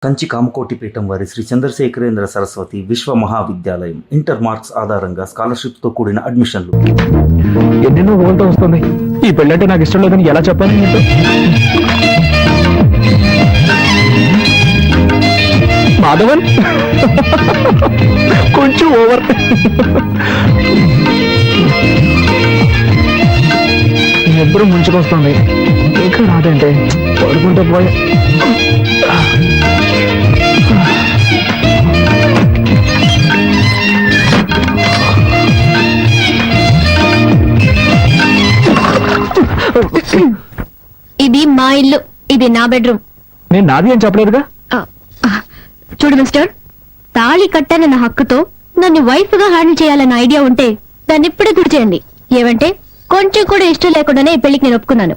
కంచి కామకోటిపీఠం వారి శ్రీ చంద్రశేఖరేంద్ర సరస్వతి విశ్వ మహావిద్యాలయం inter marks ఆధారంగా స్కాలర్షిప్తో కూడిన అడ్మిషన్లు. ఎన్నెన్నో ఓల్తో వస్తుంది. ఈ పెళ్ళంటే నాకు ఇష్టం లేదని ఎలా చెప్పాలి? మాధవన్ కొంచెం ఓవర్. ఎప్పుడు ముంచుకొస్తుంది, ఇంకా రాదంటే పడుకుంటే పోయే. ఇది మా ఇల్లు, ఇది నా బెడ్రూమ్. నేను నాది అని చెప్పలేదుగా. చూడు మిస్టర్, తాళి కట్టానన్న హక్కుతో నన్ను వైఫ్ గా హ్యాండిల్ చేయాలన్న ఐడియా ఉంటే దాన్ని ఇప్పుడే గుర్తు చేయండి. ఏమంటే కొంచెం కూడా ఇష్టం లేకుండానే ఈ పెళ్లికి నేను ఒప్పుకున్నాను.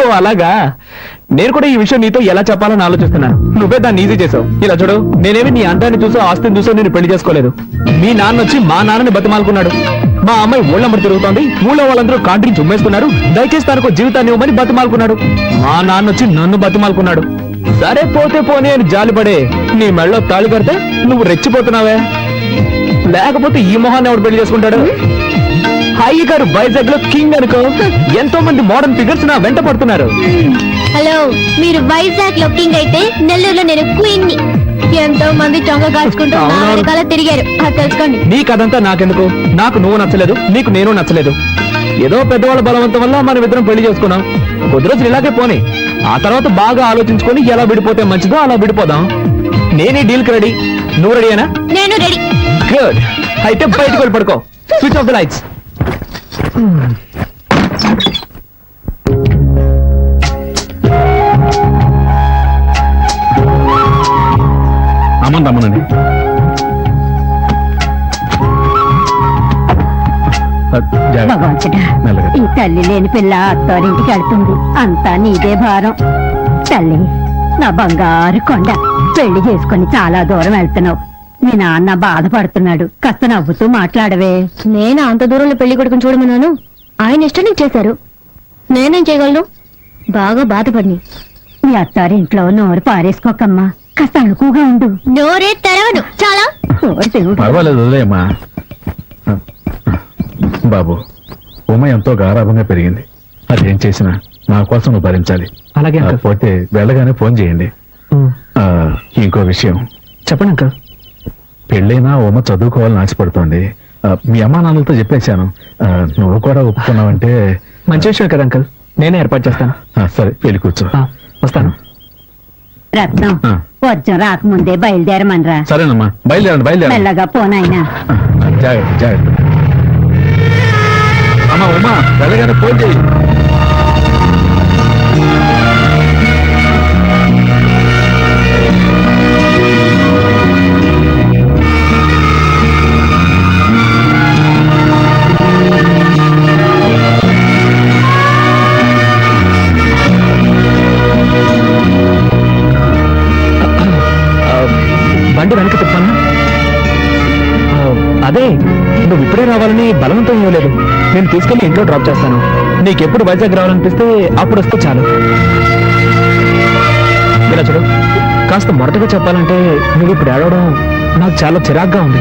ఓ అలాగా. నేను కూడా ఈ విషయం నీతో ఎలా చెప్పాలని ఆలోచిస్తున్నాను. నువ్వే దాన్ని ఈజీ చేసావు. ఇలా చూడు, నేనేమి నీ అందాన్ని చూసో ఆస్తిని చూసో నేను పెళ్లి చేసుకోలేదు. మీ నాన్న వచ్చి మా నాన్నని బతిమాలుకున్నాడు. మా అమ్మాయి ఊళ్ళమ్మడి తిరుగుతోంది, ఊళ్ళో వాళ్ళందరూ కాంట్రీని చుమ్మేస్తున్నారు, దయచేసి తనకు జీవితాన్ని ఇవ్వమని బతిమాలుకున్నాడు. మా నాన్న వచ్చి నన్ను బతిమాలుకున్నాడు. సరే పోతే పోనీ అని జాలిపడే నీ మెళ్ళలో తాళి కడితే నువ్వు రెచ్చిపోతున్నావే. లేకపోతే ఈ మొహాన్ని ఎవడు పెళ్లి చేసుకుంటాడు? హాయి గారు వైజాగ్ లో కింగ్ అనుకో. ఎంతో మంది మోడర్న్ ఫిగర్స్ నా వెంట పడుతున్నారు. హలో, మీరు వైజాగ్ లో కింగ్ అయితే నెల్లూరులో నేను క్వీన్ ని. ఎంతో మంది చొంగ కాల్చుకుంటూ నా వెనకాల తిరిగారు, అది తెలుసుకోండి. నీకదంతా నాకెందుకు? నాకు నువ్వు నచ్చలేదు, నీకు నేను నచ్చలేదు. ఏదో పెద్దవాళ్ళ బలవంతం వల్ల మనం ఇద్దరం పెళ్లి చేసుకున్నాం. కొద్ది రోజులు ఇలాగే పోనీ, ఆ తర్వాత బాగా ఆలోచించుకొని ఎలా విడిపోతే మంచిదో అలా విడిపోదాం. నేనే డీల్ కి రెడీ. నువ్వు రెడీనా? నేను రెడీ. గుడ్. అయితే బయటకు వెళ్ళి పడుకో. Switch off the lights. అమ్మని రమ్మనండి. భగవంతుడా, ఈ తల్లి లేని పిల్ల అత్తారింటికి వెళ్తుంది. అంతా నీదే భారం. తల్లి, నా బంగారు కొండ, పెళ్లి చేసుకుని చాలా దూరం వెళ్తున్నావు. మీ నాన్న బాధపడుతున్నాడు, కాస్త నవ్వుతూ మాట్లాడవే. నేను అంత దూరంలో పెళ్లి కొడుకుని చూడమన్నాను, ఆయన ఇష్టం నీకు చేశారు. నేనేం చేయగలను? బాగా బాధపడి. మీ అత్తారింట్లో నోరు పారేసుకోకమ్మా, కాస్త అణుకుగా ఉండు. నోరే తెరవను. చాలా పర్వాలేదు, వదిలేయమ్మా. బాబు, ఉమ ఎంతో గారాభంగా పెరిగింది. అదేం చేసినా నా కోసం నువ్వు భరించాలి. అలాగే పోతే వెళ్ళగానే ఫోన్ చేయండి. ఇంకో విషయం చెప్పండి అంకల్. పెళ్ళైనా ఉమ చదువుకోవాలని ఆశపడుతోంది. మీ అమ్మా నాన్నలతో చెప్పేశాను. నువ్వు కూడా ఒప్పుకున్నావంటే మంచి విషయం కదా అంకల్. నేనే ఏర్పాటు చేస్తాను. సరే, వెళ్ళి కూర్చో. వస్తాను. రత్నం, వర్జం రాకముందే బయలుదేరమనరా. సరేనమ్మా, బయలుదేరండి. బయలుదేరండి. మెల్లగా పోనాయనా. జాగ్రత్త జాగ్రత్త. అమ్మా ఉమా, వెళ్ళగానే ఫోన్ చేయి. బండి వెనక తిప్పాను. అదే, నువ్వు ఇప్పుడే రావాలని బలవంతం ఇవ్వలేదు. నేను తీసుకెళ్లి ఇంట్లో డ్రాప్ చేస్తాను. నీకెప్పుడు వైజాగ్ రావాలనిపిస్తే అప్పుడు వస్తే చాలు. ఇలా చూడు, కాస్త మొదటగా చెప్పాలంటే నువ్వు ఇప్పుడు ఏడవడం నాకు చాలా చిరాగ్గా ఉంది.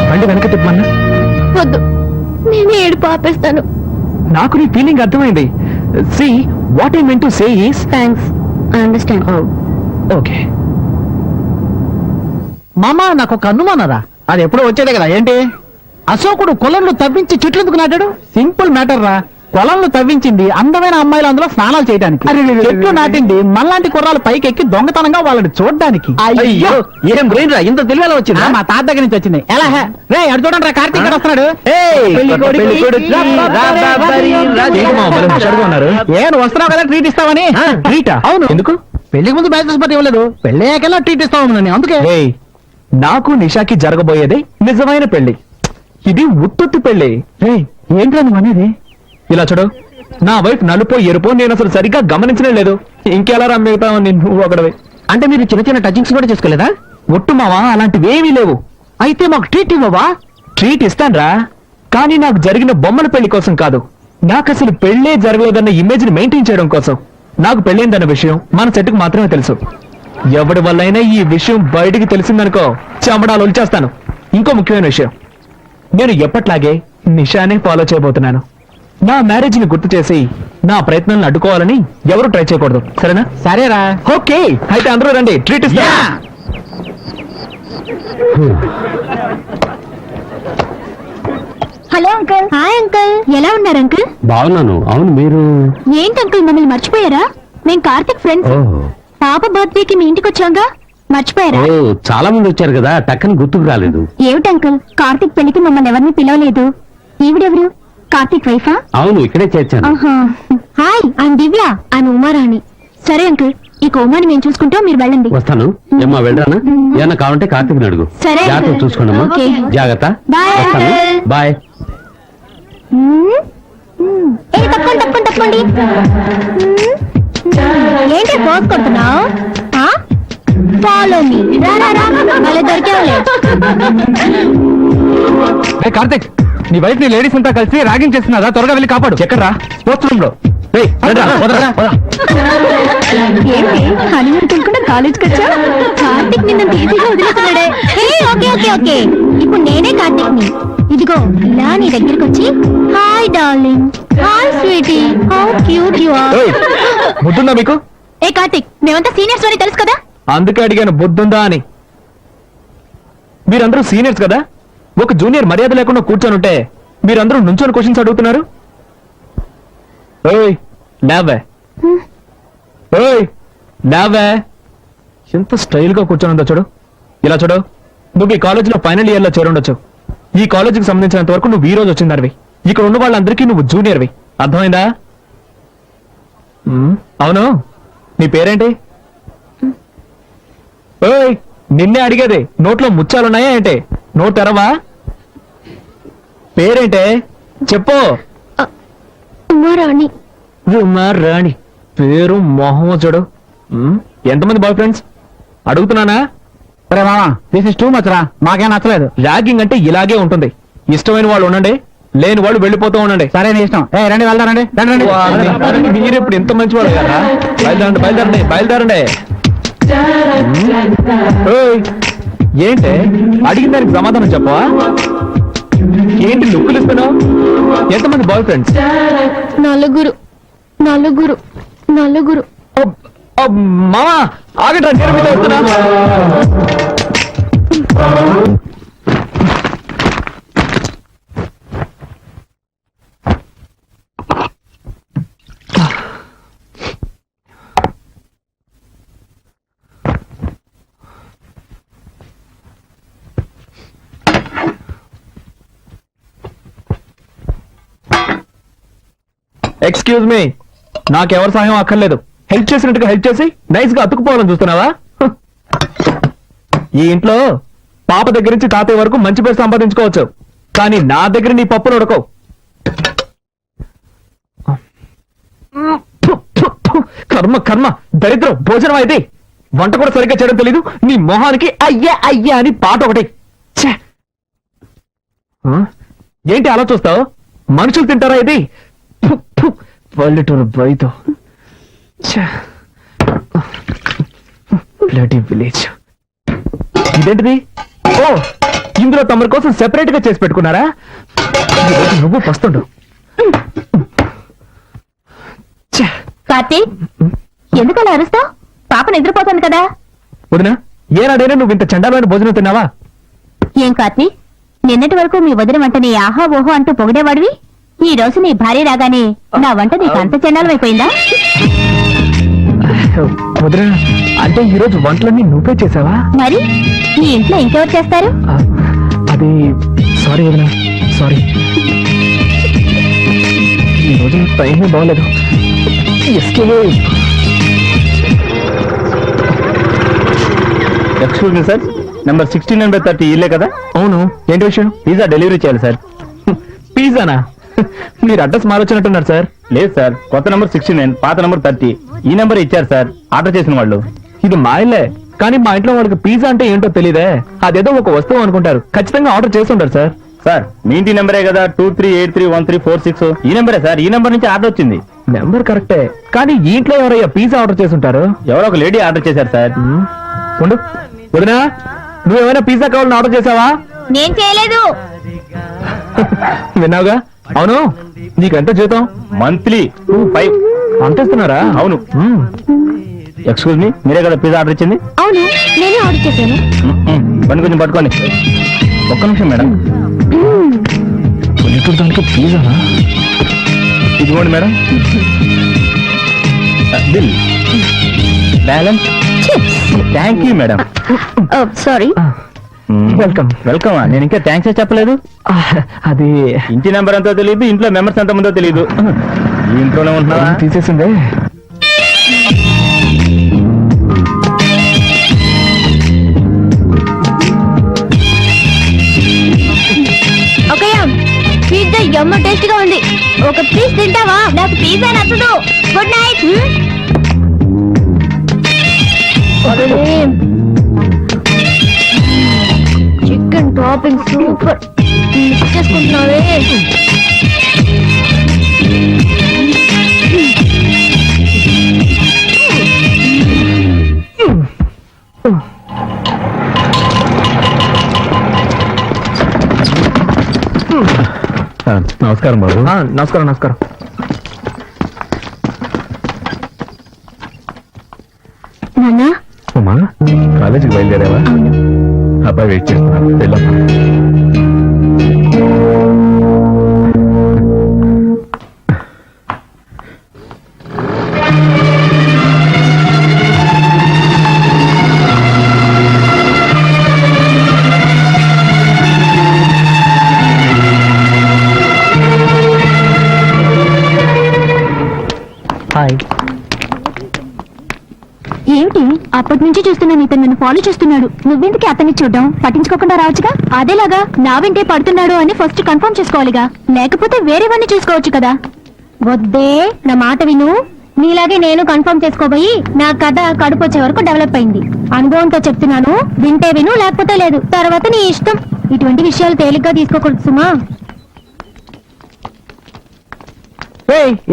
బండి వెనక తిప్పమన్నా. వద్దు, నేను ఏడుపు ఆపేస్తాను. నాకు నీ ఫీలింగ్ అర్థమైంది. See what I mean to say is thanks, I understand. Okay. మామా, నాకు ఒక అనుమానరా. అది ఎప్పుడో వచ్చేదే కదా. ఏంటి? అశోకుడు కొలంలో తవ్వించి చెట్లు ఎందుకు నాటాడు? సింపుల్ మ్యాటర్ రా. కొలంలో తవ్వించింది అందమైన అమ్మాయిలు అందులో స్నానాలు చేయడానికి. చెట్లు నాటింది మనలాంటి కుర్రాలు పైకి ఎక్కి దొంగతనంగా వాళ్ళని చూడడానికి. అయ్యో, ఏం బ్రెయిన్ రా, ఇంత తెలివేలా వచ్చింది? మా తాత దగ్గర నుంచి వచ్చింది. ఎలా రే, అడు చూడండి రా, కార్తీక్ గారు వస్తున్నాడు. ఏం వస్తున్నావు కదా, ట్రీట్ ఇస్తావని. ట్రీటా? అవును. ఎందుకు? పెళ్లికి ముందు బ్యాచెస్ పట్టి ఇవ్వలేదు, పెళ్ళయ్యాకెలా ట్రీట్ ఇస్తావు అందుకే. నాకు నిషాకి జరగబోయేది నిజమైన పెళ్లి. ఇది ఉత్తుత్తి పెళ్లి. ఏంట్రా నువ్వు అనేది? ఇలా చూడు, నా వైఫ్ నలుపో ఎరుపో నేను అసలు సరిగ్గా గమనించనే లేదు. ఇంకెలా రమ్మిగుతావు నువ్వు ఒకడవి? అంటే మీరు చిన్న చిన్న టచింగ్స్ కూడా చేసుకోలేదా? ఒట్టు మావా, అలాంటివి ఏమీ లేవు. అయితే మాకు ట్రీట్ ఇవ్వవా? ట్రీట్ ఇస్తాన్రా, కానీ నాకు జరిగిన బొమ్మల పెళ్లి కోసం కాదు. నాకు అసలు పెళ్లే జరగలేదన్న ఇమేజ్ ని మెయింటైన్ చేయడం కోసం. నాకు పెళ్ళైందన్న విషయం మన సెట్కి మాత్రమే తెలుసు. ఎవడి వల్లైనా ఈ విషయం బయటికి తెలిసిందనుకో చెమడాలు ఒలిచేస్తాను. ఇంకో ముఖ్యమైన విషయం, నేను ఎప్పట్లాగే నిషానే ఫాలో చేయబోతున్నాను. నా మ్యారేజ్ ని గుర్తు చేసి నా ప్రయత్నాలను అడ్డుకోవాలని ఎవరు ట్రై చేయకూడదు, సరేనా? సరేరా. ఓకే, అయితే అందరూ రండి, ట్రీట్ ఇస్తా. Hello uncle. హాయ్ అంకుల్, ఎలా ఉన్నారు అంకుల్? బాగున్నాను. అవును, మీరు? ఏంటి అంకుల్ మమ్మల్ని మర్చిపోయారా? మేం కార్తిక్ ఫ్రెండ్స్. పాప బర్త్డేకి మీ ఇంటికి వచ్చాంగా, మర్చిపోయారా? ఓ, చాలా మంది వచ్చారు కదా, టక్కని గుర్తుకు రాలేదు. ఏమిటి అంకుల్, కార్తిక్ పెళ్లికి మమ్మల్ని ఎవరిని పిలవలేదు. ఈవిడెవరు? కార్తిక్ వైఫా? అవును, ఇక్కడే చేర్చాను. Hi, I'm Divya. I'm Uma Rani. సరే అంకుల్, ఈ కోమాని మేము చూసుకుంటాం, మీరు వెళ్ళండి. వస్తాను. ఏమ్మా, వెళ్ళరానా? ఏమన్నా కావాలంటే కార్తీక్ అడుగు. సరే, జాగ్రత్త అంకుల్. చూసుకోండమ్మా. ఓకే. జాగ్రత్త. బాయ్, వస్తాను. అంకుల్. బాయ్. తప్పండి. ఏంటి పోస్ కొడుతున్నావు? Follow me. మళ్ళీ దొరికేవాలే. కార్తిక్, నీ వైఫ్ ని లేడీస్ అంతా కలిసి ర్యాగింగ్ చేస్తున్నదా? త్వరగా వెళ్ళి కాపాడు. ఎక్కడ్రా? స్పోర్ట్స్ రూమ్ లో. ఏంటి హనీమూన్ తెలుకుండా కాలేజ్కి వచ్చా? కార్తిక్ నిన్న ఈజీగా వదిలేస్తున్నాడే. ఓకే ఓకే ఓకే, ఇప్పుడు నేనే కార్తిక్ ని. ఇదిగో ఇలా నీ దగ్గరికి వచ్చి, hi darling, hi sweetie, how cute you are. బుద్ధుందా మీకు? ఏ కార్తిక్, మేమంతా సీనియర్స్ అని తెలుసు కదా. అందుకే అడిగాను బుద్ధుందా అని. మీరందరూ సీనియర్స్ కదా, ఒక జూనియర్ మర్యాద లేకుండా కూర్చొని ఉంటే మీరందరూ నుంచొని క్వశ్చన్స్ అడుగుతున్నారు. ఓయ్ నావే, ఓయ్ నావే, ఎంత స్టైల్ గా కూర్చొని ఉందో చూడు. ఇలా చూడు, నువ్వు ఈ కాలేజీలో ఫైనల్ ఇయర్ లో చేరుండొచ్చు. ఈ కాలేజీకి సంబంధించినంత వరకు నువ్వు ఈ రోజు వచ్చిందనివి. ఇక్కడ ఉన్న వాళ్ళందరికీ నువ్వు జూనియర్వి, అర్థమైందా? అవును, నీ పేరేంటి? ఓయ్, నిన్నే అడిగేది. నోట్లో ముచ్చాలున్నాయా ఏంటి? నోట్ తెరవా? పేరేంటే చెప్పు. ఉమారాణి. రాణి పేరు మొహం చూడు. ఎంతమంది బాయ్ ఫ్రెండ్స్ అడుగుతున్నానా? సరే మామా, దిస్ ఇస్ టూ మచ్ రా, మాకేం నచ్చలేదు. ర్యాగింగ్ అంటే ఇలాగే ఉంటుంది. ఇష్టమైన వాళ్ళు ఉండండి, లేని వాళ్ళు వెళ్ళిపోతూ ఉండండి. సరే, నీ ఇష్టం. రండి, వెళ్దారండి. రండి. మీరు ఇప్పుడు ఎంత మంచి వాళ్ళు కదా. బయలుదేరండి. ఓయ్, ఏంటి అడిగిన దానికి సమాధానం చెప్పవా? ఏంటి లుక్కులు ఇస్తున్నావు? ఎంతమంది బాయ్ ఫ్రెండ్స్? నలుగురు. మామా ఆగండి, నేను మీద వస్తున్నా. ఎక్స్క్యూజ్ మీ, నాకెవరి సహాయం అక్కర్లేదు. హెల్ప్ చేసినట్టుగా హెల్ప్ చేసి నైస్ గా అతుకుపోవాలని చూస్తున్నావా? ఈ ఇంట్లో పాప దగ్గర నుంచి తాతయ్య వరకు మంచి పేరు సంపాదించుకోవచ్చు, కానీ నా దగ్గర నీ పప్పులు ఉడకవు. కర్మ దరిద్రం. భోజనం అయితే వంట కూడా సరిగ్గా చేయడం తెలీదు. నీ మొహానికి అయ్యా అని పాట ఒకటి. ఛే! ఏంటి అలా చూస్తావు? మనుషులు తింటారా ఇది? పల్లెటూరు బయట బ్లడీ విలేజ్. ఇదేంటిది? ఓ, ఇందులో తమరి కోసం సెపరేట్ గా చేసి పెట్టుకున్నారా? ఈరోజు నువ్వు పస్తుండు. కార్తీక్, ఎందుకు అలా అరుస్తావు? పాప నిద్రపోతుంది కదా. వదినా, ఏనాడైనా నువ్వు ఇంత చండాలమైన భోజనం తిన్నావా? ఏం కార్తీక్, నిన్నటి వరకు మీ వదిన వంటని ఆహా ఓహో అంటూ పొగిడేవాడివి. ఈ రోజు నీ భార్య రాగానే నా వంట నీకు అంత చండాలమైపోయిందా? వదినా, అంటే ఈరోజు వంటలన్నీ నువ్వే చేసావా? మరి ఈ ఇంట్లో ఇంకెవరు చేస్తారు? అది సారీ వదినా, సారీ. ఈ రోజు టైమే బాగలేదు. ఎక్స్క్యూజ్ మీ సార్, నెంబర్ 1630 ఇల్లే కదా? అవును, ఏంటి విషయం? పిజ్జా డెలివరీ చేయాలి సార్. పిజ్జానా? మీరు అడ్రస్ మారొచ్చినట్టున్నారు సార్. లేదు సార్, కొత్త నెంబర్ 69, పాత నెంబర్ 30. ఈ నెంబర్ ఇచ్చారు సార్ ఆర్డర్ చేసిన వాళ్ళు. ఇది మా ఇల్లే, కానీ మా ఇంట్లో వాళ్ళకి పిజ్జా అంటే ఏంటో తెలియదే. అదేదో ఒక వస్తువు అనుకుంటారు. ఖచ్చితంగా ఆర్డర్ చేస్తుంటారు సార్. సార్, మీ ఇంటి నెంబరే కదా 23831346. ఈ నెంబరే సార్, ఈ నెంబర్ నుంచి ఆర్డర్ వచ్చింది. నెంబర్ కరెక్టే, కానీ ఈ ఇంట్లో ఎవరయ్యా పిజ్జా ఆర్డర్ చేసి ఉంటారు? ఎవరో ఒక లేడీ ఆర్డర్ చేశారు సార్. ఉండు, వదినా నువ్వేమైనా పిజ్జా కావాలని ఆర్డర్ చేసావా? నేను చేయలేదు. విన్నావుగా. అవును, నీకెంత జీతం? మంత్లీ 25. అంతేస్తున్నారా? అవును. ఎక్స్క్యూజ్ మీ, మీరే కదా పిజ్జా ఆర్డర్ ఇచ్చింది? అవును, నేనే ఆర్డర్ చేశాను. బండి కొంచెం పట్టుకోండి. ఒక్క నిమిషం మేడం. ఇప్పుడు దానికి పిజ్జానా? ఇదిగోండి madam bill. Balance. Thank you madam. Sorry. Welcome. Welcome. నేను ఇంకా థ్యాంక్స్ చెప్పలేదు. అది ఇంటి నెంబర్ ఎంతో తెలియదు, ఇంట్లో మెంబర్స్ ఎంత మందో తెలియదు. ఈ ఇంట్లోనే ఉంటున్నావా? తీసేసిందే. ఓకేయా, పిజ్జా ఎమ్మ టేస్ట్ గా ఉంది. ఒక పీస్ తింటావా? నాకు పిజ్జా నచ్చదు. Good night. Chicken topping super. Mix చేసుకుంటున్నావే. నమస్కారం బాబు. నమస్కారం. నమస్కారం. నాన్నా, ఉమా, కాలేజీకి బయలుదేరావా? అబ్బాయి వెయిట్ చేస్తున్నాను, వెళ్ళమ్మా. హాయ్. ఏమిటి అప్పటి నుంచి చూస్తున్నాను, ఇతను నన్ను ఫాలో చేస్తున్నాడు. నువ్వెందుకు అతన్ని చూడడం? పట్టించుకోకుండా రావచ్చుగా. అదేలాగా నా వెంటే పడుతున్నాడు అని ఫస్ట్ కన్ఫర్మ్ చేసుకోవాలిగా, లేకపోతే వేరేవన్నీ చూసుకోవచ్చు కదా. వద్దే, నా మాట విను. నీలాగే నేను కన్ఫర్మ్ చేసుకోబోయి నా కథ కడుపు వచ్చే వరకు డెవలప్ అయింది. అనుభవంతో చెప్తున్నాను, వింటే విను, లేకపోతే లేదు. తర్వాత నీ ఇష్టం. ఇటువంటి విషయాలు తేలిగ్గా తీసుకోకూడదు సుమా.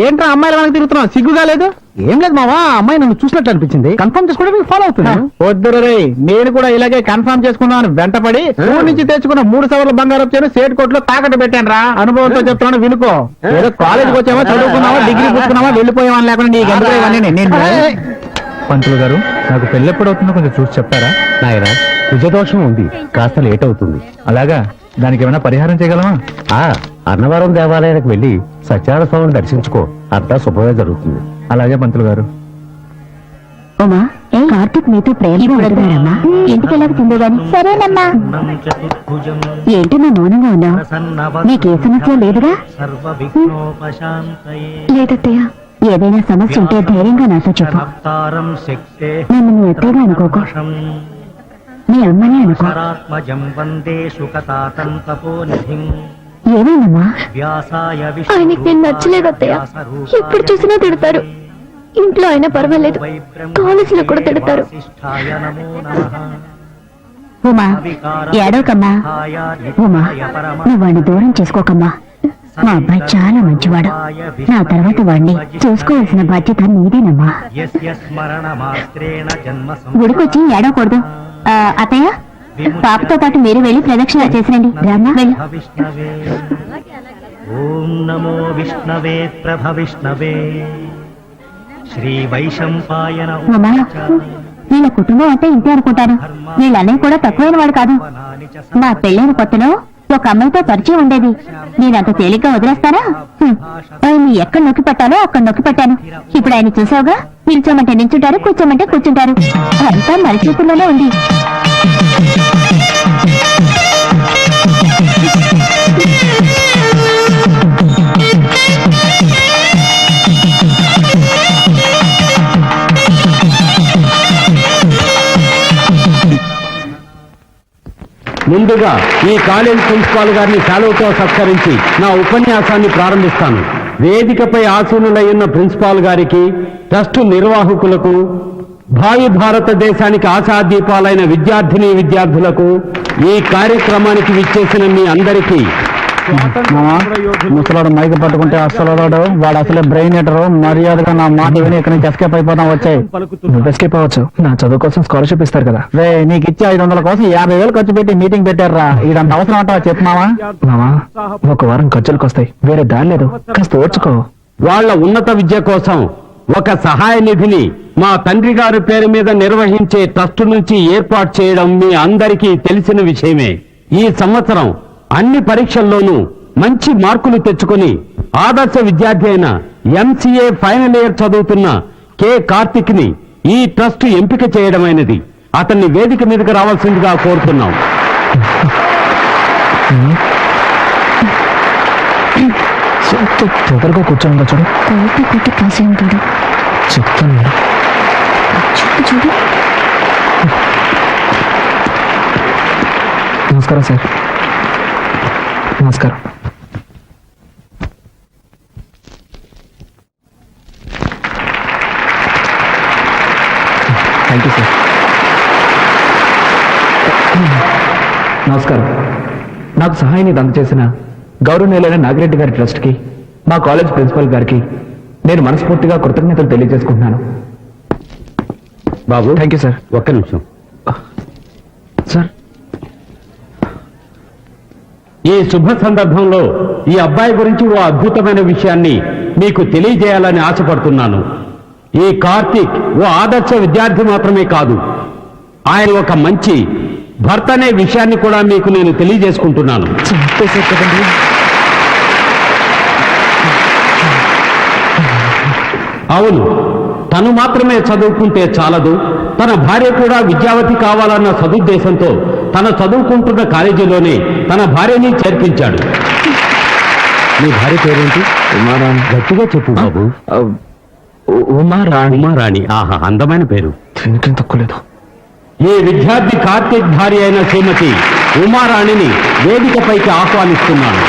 ఏంట్రా అమ్మాయిల వెనక తిరుగుతున్నావు? సిగ్గుగా లేదు? ఏం లేదు మావా, అమ్మాయి నన్ను చూసినట్టు అనిపించింది. కన్ఫర్మ్ చేసుకోవడానికి ఫాలో అవుతున్నా. వద్దురు రే, నేను కూడా ఇలాగే కన్ఫర్మ్ చేసుకున్నాను. వెంటపడి ఊరి నుంచి తెచ్చుకున్న 3 సవర్ల బంగారం వచ్చాను సేట్ కోట్లో తాకట్టు పెట్టాను రా. అనుభవంతో చెప్తున్నాను, వినుకో. ఏదో కాలేజీకి వచ్చావా, చదువుకున్నావా, డిగ్రీ పుచ్చుకున్నావా, వెళ్ళిపోయావా లేకుండా నీకు ఎందుకు ఇవన్నీ? నేను పంతులు గారు, నాకు పెళ్ళి ఎప్పుడు అవుతుందో కొంచెం చూసి చెప్తారా? నాయనా, కుజదోషం ఉంది, కాస్త లేట్ అవుతుంది. అలాగా, దానికి ఏమైనా పరిహారం చేయగలమా? అన్నవరం దేవాలయానికి వెళ్ళి సత్యనారాయణ స్వామిని దర్శించుకో, అంతా శుభమే జరుగుతుంది. అలాగే పంతులు గారు. ఉమా, కార్తీక్ మీతో ప్రేమగా ఉంటున్నాడమ్మా. ఇంటికెళ్ళక తిందేగాని. సరేనమ్మా. ఏంటమ్మా మౌనంగా ఉన్నావు? నీకే సమస్య లేదుగా? లేదత్తయ్య. ఏదైనా సమస్య ఉంటే ధైర్యంగా నాతో చెప్పు. నన్ను నువ్వు ఎత్తగా అనుకోకు, మీ అమ్మనే అనుకో. ఏమైందమ్మా? ఆయనకి నేను నచ్చలేదత్తయ్య. ఎప్పుడు చూసినా తిడతారు. ఇంట్లో అయినా పర్వాలేదు, కాలేజీలో కూడా తిడతారు. ఉమా, ఏడవకమ్మా. ఉమా, నువ్వు వాడిని దూరం చేసుకోకమ్మా. మా అబ్బాయి చాలా మంచివాడు. నా తర్వాత వాడిని చూసుకోవాల్సిన బాధ్యత నీదేనమ్మా. గుడికొచ్చి ఏడవకూడదు. అత్తయ్య, పాపతో పాటు మీరు వెళ్ళి ప్రదక్షిణ చేసిరండి. రామ్మా, వెళ్ళు. ఓం నమో విష్ణవే ప్రభవిష్ణవే శ్రీ వైశంపాయన. ఉమా, వీళ్ళ కుటుంబం అంటే ఇంతే అనుకుంటాను. వీళ్ళ అన్నయ్య కూడా తక్కువైన వాడు కాదు. మా పెళ్ళైన కొత్తలో ఒక అమ్మాయితో పరిచయం ఉండేది. నేనంత తేలిగ్గా వదిలేస్తానా? ఆయన్ని ఎక్కడ నొక్కి పెట్టాలో అక్కడ నొక్కి పెట్టాను. ఇప్పుడు ఆయన చూసావుగా, నిల్చోమంటే నిల్చుంటారు, కూర్చోమంటే కూర్చుంటారు. అంతా మన చేతుల్లోనే ఉంది. ముందుగా ఈ కాలేజ్ ప్రిన్సిపాల్ గారిని సెలవుతో సత్కరించి నా ఉపన్యాసాన్ని ప్రారంభిస్తాను. వేదికపై ఆసీనులై ఉన్న ప్రిన్సిపాల్ గారికి, ట్రస్ట్ నిర్వాహకులకు, భావి భారతదేశానికి ఆశాదీపాలైన విద్యార్థిని విద్యార్థులకు, ఈ కార్యక్రమానికి విచ్చేసిన మీ అందరికీ ముసలాడు మైకి పట్టుకుంటే అసలు వాడు అసలే బ్రెయిన్ ఎటరు మర్యాదగా నా మాట విని ఇక్కడి నుంచి ఎస్కేప్ అయిపోతాం వచ్చాయి. నువ్వు ఎస్కేప్ అవ్వచ్చు, నా చదువు కోసం స్కాలర్షిప్ ఇస్తారు కదా. రే నీకు ఇచ్చే 500 కోసం 50,000 ఖర్చు పెట్టి మీటింగ్ పెట్టారా? ఇదంత అవసరం అంటావా చెప్పు మావా? మామా, ఒక వారం ఖర్చులకు వస్తాయి, వేరే దారి లేదు, కాస్త ఓర్చుకో. వాళ్ళ ఉన్నత విద్య కోసం ఒక సహాయ నిధిని మా తండ్రి గారి పేరు మీద నిర్వహించే ట్రస్ట్ నుంచి ఏర్పాటు చేయడం మీ అందరికీ తెలిసిన విషయమే. ఈ సంవత్సరం అన్ని పరీక్షల్లోనూ మంచి మార్కులు తెచ్చుకొని ఆదర్శ విద్యార్థి అయిన MCA ఫైనల్ ఇయర్ చదువుతున్న K. కార్తిక్ ని ఈ ట్రస్ట్ ఎంపిక చేయడమైనది. అతన్ని వేదిక మీదకి రావాల్సిందిగా కోరుతున్నాం. తొందరగా కూర్చోండి చూడు, కోటి కొట్టి పాసి ఉంటాడు. చెప్తాను. చూడు చూడు. నమస్కారం సార్. నమస్కారం. Thank you sir. నమస్కారం. నాకు సహాయాన్ని అందజేసిన గౌరవనీయులైన నాగిరెడ్డి గారి ట్రస్ట్కి, మా కాలేజ్ ప్రిన్సిపల్ గారికి నేను మనస్ఫూర్తిగా కృతజ్ఞతలు తెలియజేసుకుంటున్నాను. బాబు, థ్యాంక్ యూ సార్. ఒక్క నిమిషం. సార్, ఈ శుభ సందర్భంలో ఈ అబ్బాయి గురించి ఓ అద్భుతమైన విషయాన్ని మీకు తెలియజేయాలని ఆశపడుతున్నాను. ఈ కార్తీక్ ఓ ఆదర్శ విద్యార్థి మాత్రమే కాదు, ఆయన ఒక మంచి భర్త అనే విషయాన్ని కూడా మీకు నేను తెలియజేసుకుంటున్నాను. చంపేశారు కదండి. అవును, తను మాత్రమే చదువుకుంటే చాలదు, తన భార్య కూడా విద్యావతి కావాలన్న సదుద్దేశంతో తన చదువుకుంటున్న కాలేజీలోనే తన భార్యని చేర్పించాడు. మీ భార్య పేరేంటి? ఉమారాణి. గట్టిగా చెప్పు బాబు. ఉమారాణి. ఉమారాణి, ఆహా, అందమైన పేరు. దీనికేం తక్కువ లేదు. ఈ విద్యార్థి కార్తీక్ భార్య అయిన శ్రీమతి ఉమారాణిని వేదికపైకి ఆహ్వానిస్తున్నాను.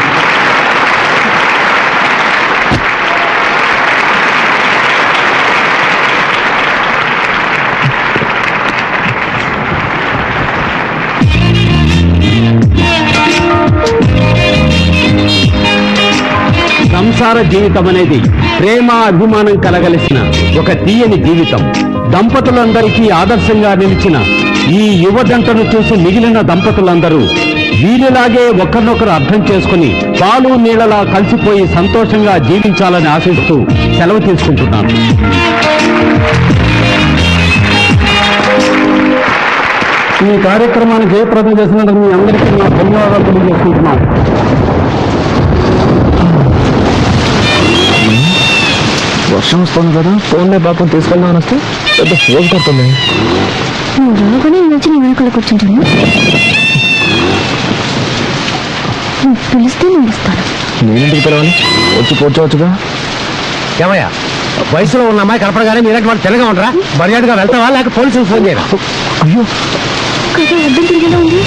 సంసార జీవితం అనేది ప్రేమ అభిమానం కలగలిసిన ఒక తీయని జీవితం. దంపతులందరికీ ఆదర్శంగా నిలిచిన ఈ యువ జంటను చూసి మిగిలిన దంపతులందరూ వీరిలాగే ఒకరినొకరు అర్థం చేసుకుని పాలు నీళ్లలా కలిసిపోయి సంతోషంగా జీవించాలని ఆశిస్తూ సెలవు తీసుకుంటున్నాను. ఈ కార్యక్రమాన్ని జయప్రదం చేసినందుకు మీ అందరికీ నా ధన్యవాదాలు తెలియజేసుకుంటున్నాను. వర్షం వస్తుంది కదా, ఫోన్లే పాపం తీసుకెళ్దామని వస్తే పెద్ద ఫోన్ కొడుతుంది. నువ్వు రాగానే నిలిచి నీ వెనకాల కూర్చుంటాను. నువ్వు పిలిస్తే నేను వస్తాను. నేనెందుకు పిలవాలి? వచ్చి కూర్చోవచ్చుగా. ఏమయ్యా, వయసులో ఉన్న అమ్మాయి కనపడగానే మీరంటే వాళ్ళు తెల్లగా ఉండరా? మర్యాదగా వెళ్తావా లేక పోలీసులు ఫోన్ చేయరా? అయ్యో, కదా అర్థం తిరిగేలా ఉంది.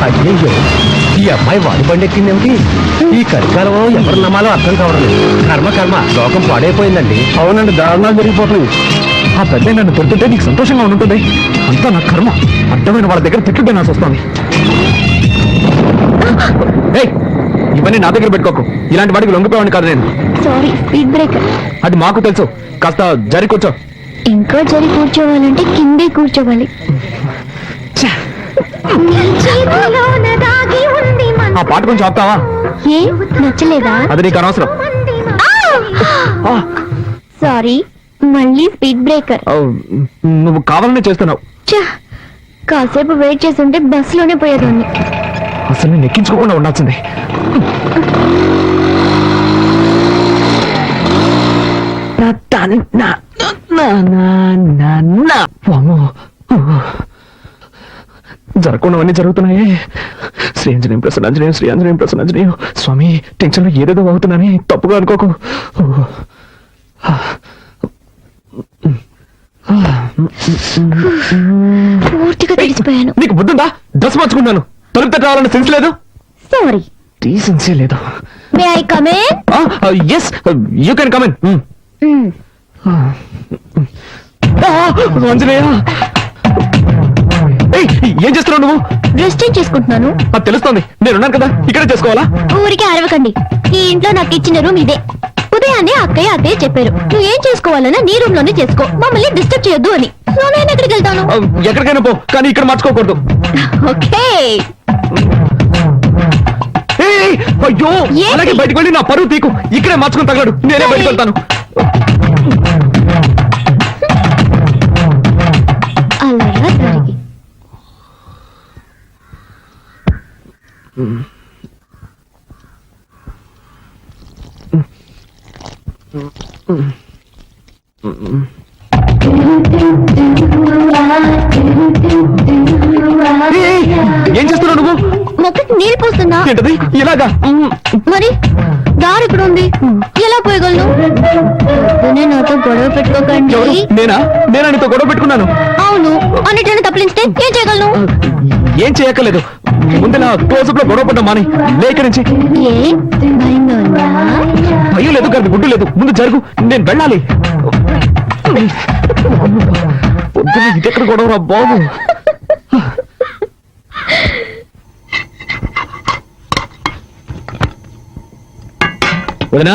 అయ్యో, ఈ అమ్మాయి వాడి బండి ఎక్కిందేమిటి? ఈ కలికాలంలో ఎవరు నమ్మాలో అర్థం కావడం లేదు. కర్మ లోకం పాడైపోయిందండి. అవునండి, దారుణాలు జరిగిపోతున్నాయి. ఆ పెద్ద నన్ను కొడుతుంటే నీకు సంతోషంగా ఉంటుంది. అంతా నా కర్మ. అర్థమైన వాళ్ళ దగ్గర తిట్లుంటే నాకు వస్తుంది. ఏయ్, ఇవన్నీ నా దగ్గర పెట్టుకోకు. ఇలాంటి వాడికి లొంగిపోయాను కాదు నేను. Sorry, speed breaker. అది మాకు తెలుసు. కాస్త జరి కూర్చో. ఇంకా జరి కూర్చోవాలంటే కిందే కూర్చోవాలి. ఆ పాట కొంచెం ఆపుతావా? ఏ నచ్చలేదా? అది నీకు అనవసరం. సారీ, మళ్ళీ స్పీడ్ బ్రేకర్. నువ్వు కావాలనే చేస్తున్నావు. కాసేపు వెయిట్ చేస్తుంటే బస్ లోనే పోయేదాన్ని. అసలు నేను ఎక్కించుకోకుండా ఉండాల్సిందే. జరగకుండావన్నీ జరుగుతున్నాయి. శ్రీ ఆంజనేయం ప్రసన్నాంజనేయం, శ్రీ ఆంజనేయం ప్రసన్నాంజనేయం. స్వామి, టెన్షన్ లో ఏదేదో అవుతున్నానే, తప్పుగా అనుకోకు. పూర్తిగా తెలిసిపోయాను. నీకు బుద్ధుందా? డ్రెస్ మార్చుకుంటాను. తలుపు తట్ట రావాలన్న సెన్స్ లేదు. సారీ, డీసెన్సీ లేదు. May I come in? Yes, you can come in. Anjaneya, ఏయ్, ఏం చేస్తున్నావు నువ్వు? డ్రెస్ చేంజ్ చేసుకుంటున్నాను. అది తెలుస్తోంది, నేనున్నాను కదా, ఇక్కడే చేసుకోవాలా? ఊరికే అరవకండి. ఈ ఇంట్లో నాకు ఇచ్చిన రూమ్ ఇదే. ఉదయాన్నే అత్తయ్య చెప్పారు, నువ్వు ఏం చేసుకోవాలన్నా నీ రూమ్ లోనే చేసుకో, మమ్మల్ని డిస్టర్బ్ చేయొద్దు అని. సో నేను ఎక్కడికి వెళ్తాను? ఎక్కడికైనా పో, కానీ ఇక్కడ మార్చుకోకూడదు. ఓకే. ఏయ్, అయ్యో, ఏంటి? అలాగే బయటకు వెళ్ళి నా పరువు తీకు. ఇక్కడే మార్చుకుని తగలడు, నేనే బయటకు వెళ్తాను. అలా జరిగి ఏయ్, ఏం చేస్తున్నావు నువ్వు? మొక్కకి నీళ్ళు పోస్తున్నా. ఏంటది ఇలాగా? మరి దారి ఇక్కడ ఉంది, ఎలా పోయగలను? పొద్దున్నే నాతో గొడవ పెట్టుకోకండి. ఎవరు? నేనా నీతో గొడవ పెట్టుకున్నాను? అవును, అన్నిటిని తప్పలిస్తే ఏం చేయగలను? ఏం చేయక్కర్లేదు, ముందు నా క్లోజప్ లో గొడవ పడ్డా మాని. లేక నుంచి ఏ భయంగా ఉందా? భయం లేదు, కానీ గుడ్డు లేదు. ముందు జరుగు, నేను వెళ్ళాలి. పొద్దున ఇదెక్కడ గొడవ రా బాబు. వదినా,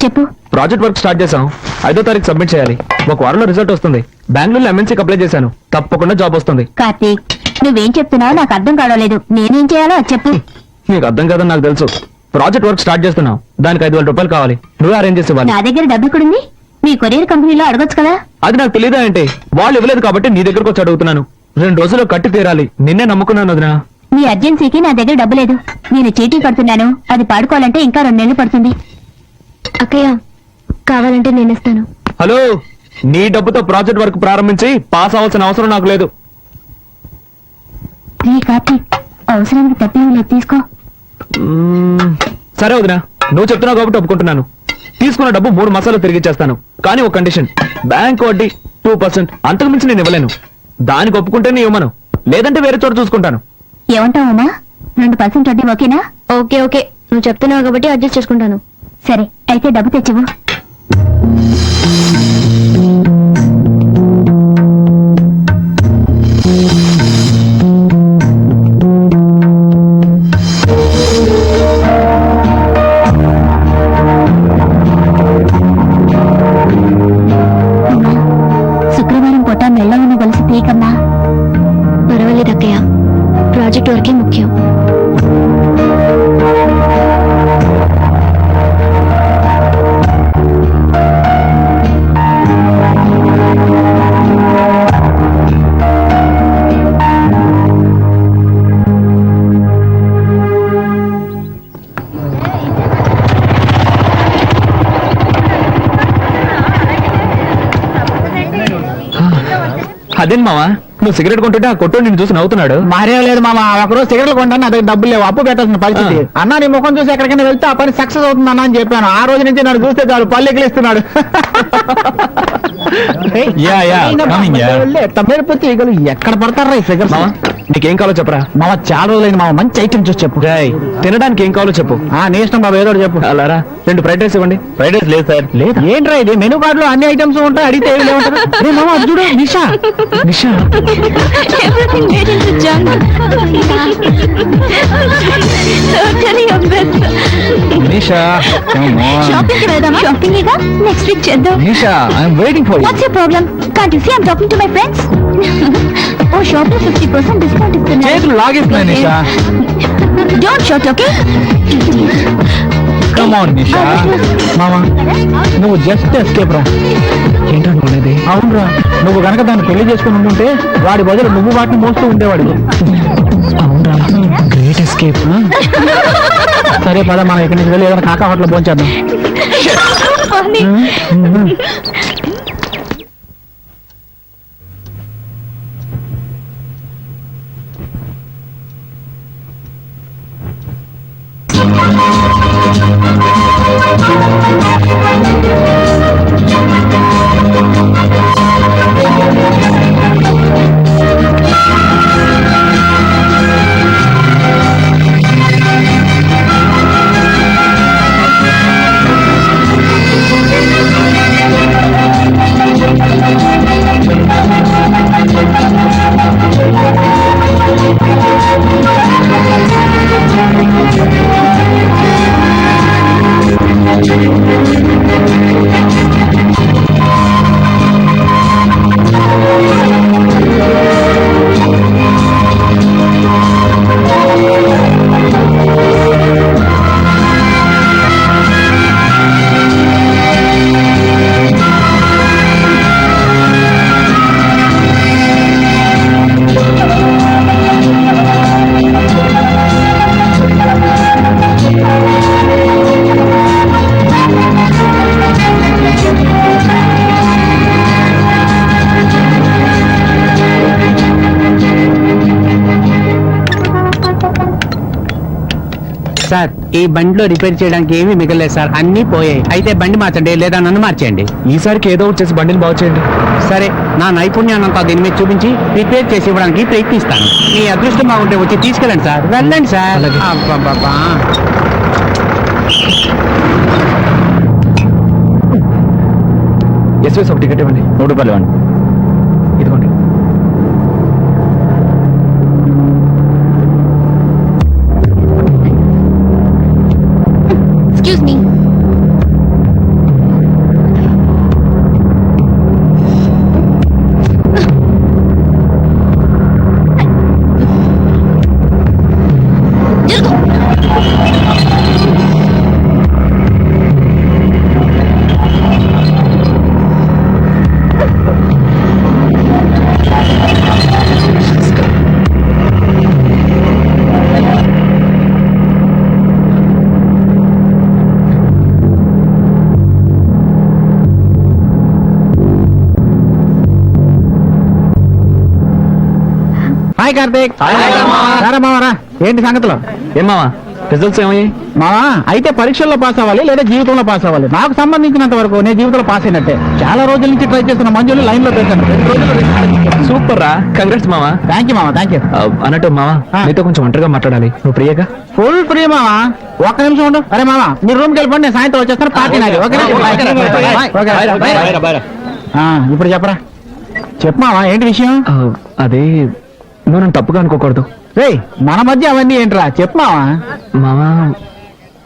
చెప్పు. ప్రాజెక్ట్ వర్క్ స్టార్ట్ చేశాం. 5వ తారీఖు సబ్మిట్ చేయాలి. ఒక వారంలో రిజల్ట్ వస్తుంది. బెంగళూరులో ఎంఎన్సీకి అప్లై చేశాను. తప్పకుండా జాబ్ వస్తుంది. కార్తీక్, నువ్వేం చెప్తున్నావు నాకు అర్థం కావలేదు. నేనేం చేయాలో అది చెప్పు. నీకు అర్థం కాదని నాకు తెలుసు. ప్రాజెక్ట్ వర్క్ స్టార్ట్ చేస్తున్నావు, దానికి 5,000 రూపాయలు కావాలి. నువ్వే అరేంజ్ చేసి ఇవ్వాలి. నా దగ్గర డబ్బు కూడా ఉంది. మీ కొరియర్ కంపెనీలో అడగొచ్చు కదా. అది నాకు తెలియదా అంటే? వాళ్ళు ఇవ్వలేదు కాబట్టి నీ దగ్గరకు వచ్చి అడుగుతున్నాను. 2 రోజుల్లో కట్టి తీరాలి. నిన్నే నమ్ముకున్నాను వదినా. మీ అర్జెన్సీకి నా దగ్గర డబ్బు లేదు. నేను చీటీ కడుతున్నాను, అది పాడుకోవాలంటే ఇంకా 2 నెలలు పడుతుంది. అక్కయ్య, కావాలంటే నేను ఇస్తాను. హలో, నీ డబ్బుతో ప్రాజెక్ట్ వర్క్ ప్రారంభించి పాస్ అవ్వాల్సిన అవసరం నాకు లేదు. కార్తీక్, అవసరానికి తప్పేం లేదు, తీసుకో. సరే వదినా, నువ్వు చెప్తున్నావు కాబట్టి ఒప్పుకుంటున్నాను. తీసుకున్న డబ్బు 3 మాసాలు తిరిగి ఇచ్చేస్తాను. కానీ ఒక కండిషన్, బ్యాంక్ వడ్డీ 2%, అంతకు మించి నేను ఇవ్వలేను. దానికి ఒప్పుకుంటేనే ఇవ్వమను, లేదంటే వేరే చోట చూసుకుంటాను. ఏమంటావమ్మా? 2% వడ్డీ ఓకేనా? ఓకే ఓకే, నువ్వు చెప్తున్నావు కాబట్టి అడ్జస్ట్ చేసుకుంటాను. సరే, అయితే డబ్బు తెచ్చివు. శుక్రవారం పూట మెల్లవని కలిసి తీకమ్మా. పర్వాలేదు అక్కయ్య, ప్రాజెక్ట్ వరకే ముఖ్యం. అదేం మావా, నువ్వు సిగరెట్ కొంటుంటే ఆ కొట్టు నిన్ను చూసి నవ్వుతున్నాడు. మారేం లేదు మామ, ఒకరోజు సిగరెట్లు కొంటాను, నా దగ్గర డబ్బులు లేవు, అప్పు పెట్టాల్సిన పరిస్థితి. అన్న నీ ముఖం చూసి ఎక్కడికైనా వెళ్తే ఆ పని సక్సెస్ అవుతుంది అన్న అని చెప్పాను. ఆ రోజు నుంచి నన్ను చూస్తే చాలు పళ్ళు ఎగిలిస్తున్నాడు. తమ్మేడిపోతే ఈగలు ఎక్కడ పడతారా ఈ ఫిగర్స్? మావా, నీకేం కావాలో చెప్పరా. మామ చాలా రోజులైంది మామ, మంచి ఐటమ్ చూసి చెప్పు. తినడానికి ఏం కావాలో చెప్పు. నీ ఇష్టం బాబు, ఏదో ఒకటి చెప్పు. అలారా, 2 ఫ్రైడ్ రైస్ ఇవ్వండి. ఫ్రైడ్ రైస్ లేదు సార్. లేదు ఏంట్రా ఇది, మెనూ కార్డు లో అన్ని ఐటమ్స్ ఉంటాయి, అడిగితే ఏమి లేవుంటారు. రే మామ, అది చూడు, నిషా. నిషా, Everything made into junk. Totally your best. Nisha, Shopping కి వెళ్దామా? Shopping ఏగా, next week చేద్దాం. Nisha, I'm waiting for you. What's your problem? Can't you see I'm talking to my friends? Oh, shopping 50% discount ఇస్తున్నారు. చేతులు లాగేస్తున్నాయి Nisha. Don't shout, okay? Come on Nisha. మామ, నువ్వు just escape రా. ఏంటనుకునేది? అవునరా, నువ్వు గనక దాన్ని పెళ్లి చేసుకుని ఉంటుంటే వాడి బదులు నువ్వు వాటిని మోస్తూ ఉండేవాడు. అవునరా, గ్రేట్ ఎస్కేప్. సరే పద, మనం ఇక్కడి నుంచి వెళ్ళి ఏదైనా కాకా హోటల్ భోంచేద్దాం. Funny. సార్ ఈ బండిలో రిపేర్ చేయడానికి ఏమీ మిగలేదు సార్, అన్ని పోయాయి. అయితే బండి మార్చండి లేదా నన్ను మార్చేయండి. ఈసారికి ఏదో ఒకటి చేసి బండిని బాగు చేయండి. సరే, నా నైపుణ్యాన్నంతా దీని మీద చూపించి రిపేర్ చేసి ఇవ్వడానికి ప్రయత్నిస్తాను. మీ అదృష్టం బాగుంటే వచ్చి తీసుకెళ్ళండి సార్. వెళ్ళండి సార్. అలాగే. అబ్బబ్బబ్బా. ఎస్ఎస్ ఒక టికెట్ ఇవ్వండి. 3 రూపాయలు ఇవ్వండి. ఇదిగోండి. Excuse me. హాయ్ కార్తీక్. రారా మావారా, ఏంటి సంగతులు? ఏం మావా రిజల్ట్స్ ఏమయ్యాయి? మావా, అయితే పరీక్షల్లో పాస్ అవ్వాలి లేదా జీవితంలో పాస్ అవ్వాలి. నాకు సంబంధించినంత వరకు నేను జీవితంలో పాస్ అయినట్టే. చాలా రోజుల నుంచి ట్రై చేస్తున్న మంజులు లైన్ లో పెట్టాను. 2 రోజులు. సూపర్ రా, కంగ్రాట్స్ మావా. థ్యాంక్ యూ మావా, థ్యాంక్ యూ. అన్నట్టు మావా, ఆ. నీతో కొంచెం ఒంటరిగా మాట్లాడాలి. నువ్వు ప్రియాగా? ఫుల్ ఫ్రీ మావా. ఒక్క నిమిషం ఉండు. అరే మావా, మీరు రూమ్కి వెళ్ళిపోండి, నేను సాయంత్రం వచ్చేస్తాను. పార్టీ నాది. ఓకేనా? బాయ్. ఇప్పుడు చెప్పరా. చెప్పు మావా, ఏంటి విషయం? అదే, నువ్వు నన్ను తప్పుగా అనుకోకూడదు. రేయ్, మన మధ్య అవన్నీ ఏంట్రా, చెప్పు మావా. మావా,